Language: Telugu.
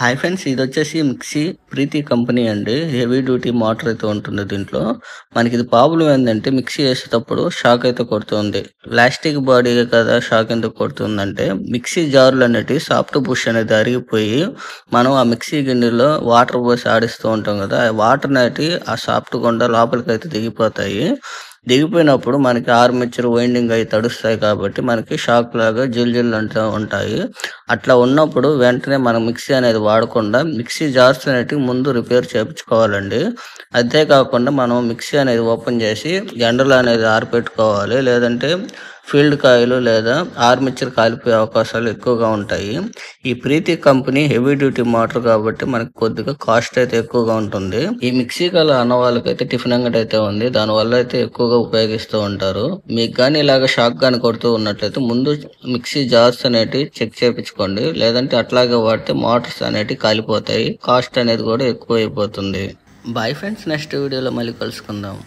హాయ్ ఫ్రెండ్స్, ఇదొచ్చేసి మిక్సీ ప్రీతి కంపెనీ అండి. హెవీ డ్యూటీ మోటార్ అయితే ఉంటుంది దీంట్లో. మనకి ఇది ప్రాబ్లం ఏంటంటే మిక్సీ వేసేటప్పుడు షాక్ అయితే కొడుతుంది. ప్లాస్టిక్ బాడీ కదా షాక్ ఎందుకు కొడుతుందంటే మిక్సీ జార్లు అనేటివి సాఫ్ట్ బుష్ అనేది అరిగిపోయి మనం ఆ మిక్సీ గిన్నెలో వాటర్ పోసి ఆడిస్తూ ఉంటాం కదా, ఆ వాటర్ అనేటి ఆ సాఫ్ట్ గుండా లోపలికి అయితే దిగిపోతాయి. దిగిపోయినప్పుడు మనకి ఆర్మేచర్ వైండింగ్ అయి తడుస్తాయి కాబట్టి మనకి షాక్ లాగా జిల్ అంటూ ఉంటాయి. అట్లా ఉన్నప్పుడు వెంటనే మనం మిక్సీ అనేది వాడకుండా మిక్సీ జార్స్ అనేటివి ముందు రిపేర్ చేయించుకోవాలండి. అంతే కాకుండా మనం మిక్సీ అనేది ఓపెన్ చేసి ఎండలో అనేది ఆరిపెట్టుకోవాలి. లేదంటే ఫీల్డ్ కాయిల్ లేదా ఆర్మేచర్ కాలిపోయే అవకాశాలు ఎక్కువగా ఉంటాయి. ఈ ప్రీతి కంపెనీ హెవీ డ్యూటీ మోటార్ కాబట్టి మనకి కొద్దిగా కాస్ట్ అయితే ఎక్కువగా ఉంటుంది. ఈ మిక్సీ గల అన్న వాళ్ళకైతే టిఫిన్ అంగడి అయితే ఉంది, దానివల్ల అయితే ఎక్కువగా ఉపయోగిస్తూ ఉంటారు. మీకు కానీ ఇలాగ షాక్ కానీ కొడుతూ ఉన్నట్లయితే ముందు మిక్సీ జార్స్ అనేటివి చెక్ చేయించుకోండి. లేదంటే అట్లాగే వాడితే మోటార్స్ అనేటివి కాలిపోతాయి, కాస్ట్ అనేది కూడా ఎక్కువ అయిపోతుంది. బాయ్ ఫ్రెండ్స్, నెక్స్ట్ వీడియోలో మళ్ళీ కలుసుకుందాం.